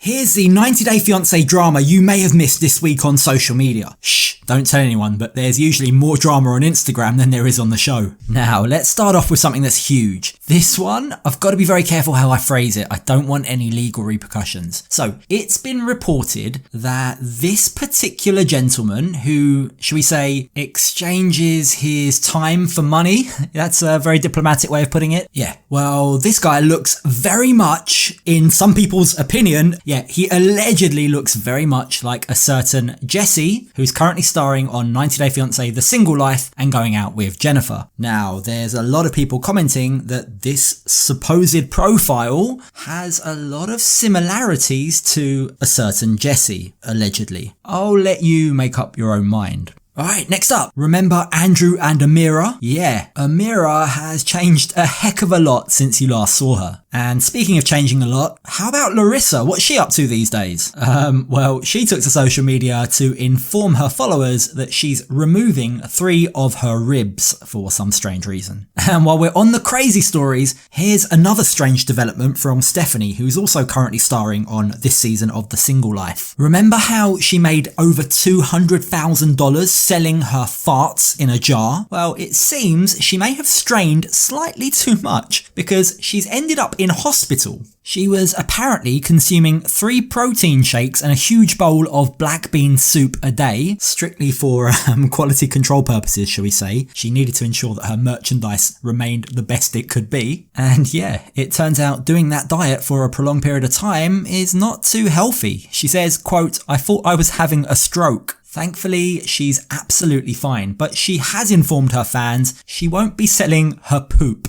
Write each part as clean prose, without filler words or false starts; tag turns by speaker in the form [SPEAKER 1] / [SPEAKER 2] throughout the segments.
[SPEAKER 1] Here's the 90 Day Fiance drama you may have missed this week on social media. Shh, don't tell anyone, but there's usually more drama on Instagram than there is on the show. Now, let's start off with something that's huge. This one, I've got to be very careful how I phrase it. I don't want any legal repercussions. So, it's been reported that this particular gentleman who, shall we say, exchanges his time for money, that's a very diplomatic way of putting it. Yeah, well, this guy looks very much, in some people's opinion, he allegedly looks very much like a certain Jesse, who's currently starring on 90 Day Fiance The Single Life and going out with Jennifer. Now, there's a lot of people commenting that this supposed profile has a lot of similarities to a certain Jesse, allegedly. I'll let you make up your own mind. Alright, next up, remember Andrew and Amira? Yeah, Amira has changed a heck of a lot since you last saw her. And speaking of changing a lot, how about Larissa? What's she up to these days? Well, she took to social media to inform her followers that she's removing 3 of her ribs for some strange reason. And while we're on the crazy stories, here's another strange development from Stephanie, who's also currently starring on this season of The Single Life. Remember how she made over $200,000 selling her farts in a jar? Well, it seems she may have strained slightly too much because she's ended up in hospital. She was apparently consuming 3 protein shakes and a huge bowl of black bean soup a day, strictly for quality control purposes, shall we say. She needed to ensure that her merchandise remained the best it could be. And yeah, it turns out doing that diet for a prolonged period of time is not too healthy. She says, quote, "I thought I was having a stroke." Thankfully, she's absolutely fine, but she has informed her fans she won't be selling her poop.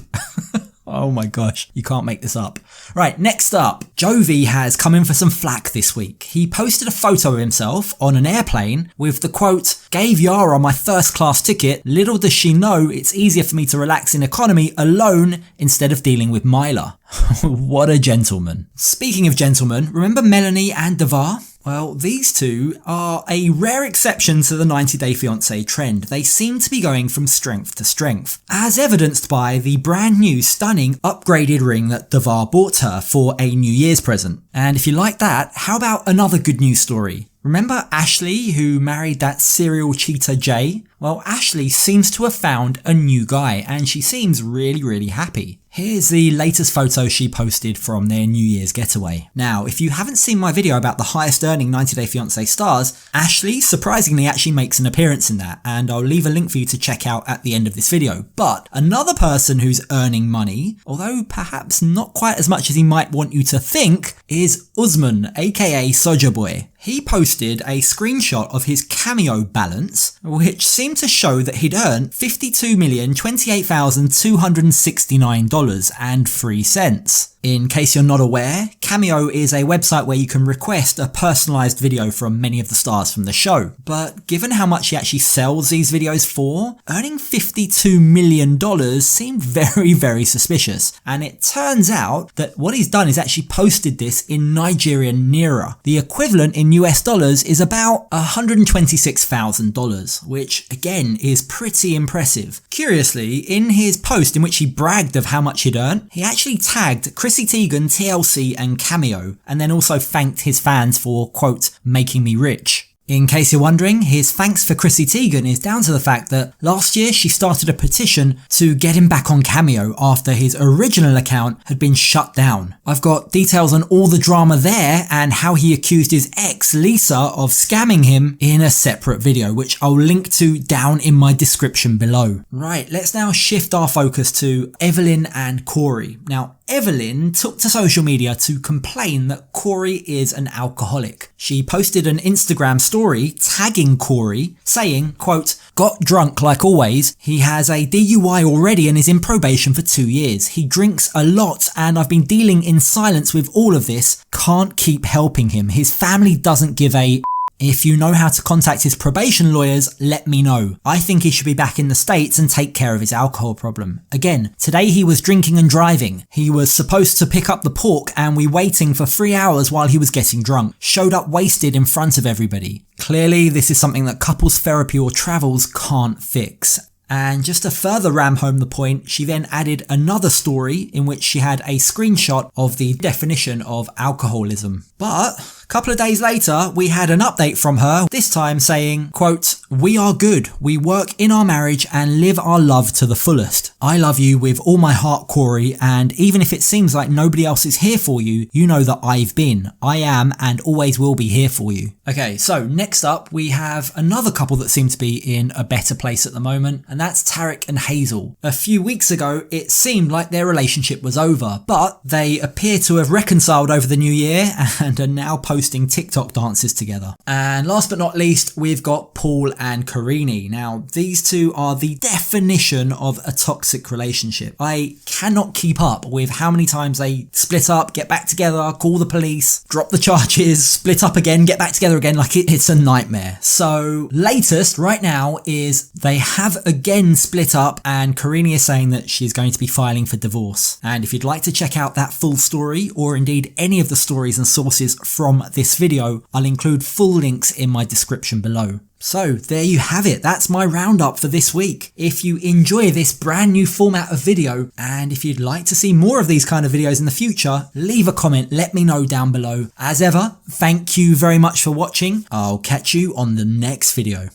[SPEAKER 1] Oh my gosh, you can't make this up. Right, next up, Jovi has come in for some flack this week. He posted a photo of himself on an airplane with the quote, "Gave Yara my first class ticket. Little does she know it's easier for me to relax in economy alone instead of dealing with Myla." What a gentleman. Speaking of gentlemen, remember Melanie and Devar? Well, these two are a rare exception to the 90 Day Fiance trend. They seem to be going from strength to strength, as evidenced by the brand new stunning upgraded ring that Devar bought her for a New Year's present. And if you like that, how about another good news story? Remember Ashley, who married that serial cheater Jay? Well, Ashley seems to have found a new guy and she seems really happy. Here's the latest photo she posted from their New Year's getaway. Now, if you haven't seen my video about the highest earning 90 Day Fiance stars, Ashley surprisingly actually makes an appearance in that, and I'll leave a link for you to check out at the end of this video. But another person who's earning money, although perhaps not quite as much as he might want you to think, is Usman, aka Soja Boy. He posted a screenshot of his Cameo balance, which seemed to show that he'd earned $52,028,269.03. In case you're not aware, Cameo is a website where you can request a personalised video from many of the stars from the show. But given how much he actually sells these videos for, earning $52 million seemed very suspicious. And it turns out that what he's done is actually posted this in Nigerian Naira. The equivalent in US dollars is about $126,000, which again is pretty impressive. Curiously, in his post in which he bragged of how much he'd earned, he actually tagged Chrissy Teigen, TLC and Cameo, and then also thanked his fans for, quote, "making me rich." In case you're wondering, his thanks for Chrissy Teigen is down to the fact that last year she started a petition to get him back on Cameo after his original account had been shut down. I've got details on all the drama there and how he accused his ex, Lisa, of scamming him in a separate video, which I'll link to down in my description below. Right, let's now shift our focus to Evelyn and Corey. Now, Evelyn took to social media to complain that Corey is an alcoholic. She posted an Instagram story tagging Corey, saying, quote, "Got drunk like always. He has a DUI already and is in probation for 2 years. He drinks a lot and I've been dealing in silence with all of this. Can't keep helping him. His family doesn't give a If you know how to contact his probation lawyers, let me know. I think he should be back in the States and take care of his alcohol problem. Again, today he was drinking and driving. He was supposed to pick up the pork and we waiting for 3 hours while he was getting drunk. Showed up wasted in front of everybody. Clearly, this is something that couples therapy or travels can't fix. And just to further ram home the point, she then added another story in which she had a screenshot of the definition of alcoholism. But a couple of days later, we had an update from her, this time saying, quote, "We are good. We work in our marriage and live our love to the fullest. I love you with all my heart, Corey, and even if it seems like nobody else is here for you, you know that I've been. I am and always will be here for you." Okay, so next up, we have another couple that seem to be in a better place at the moment, and that's Tarek and Hazel. A few weeks ago, it seemed like their relationship was over, but they appear to have reconciled over the new year and are now posting TikTok dances together. And last but not least, we've got Paul and Carini. Now, these two are the definition of a toxic relationship. I cannot keep up with how many times they split up, get back together, call the police, drop the charges, split up again, get back together again. Like it's a nightmare. So latest right now is they have again split up, and Carini is saying that she's going to be filing for divorce. And if you'd like to check out that full story, or indeed any of the stories and sources from this video, I'll include full links in my description below. So there you have it, that's my roundup for this week. If you enjoy this brand new format of video, and if you'd like to see more of these kind of videos in the future, leave a comment, let me know down below. As ever, thank you very much for watching. I'll catch you on the next video.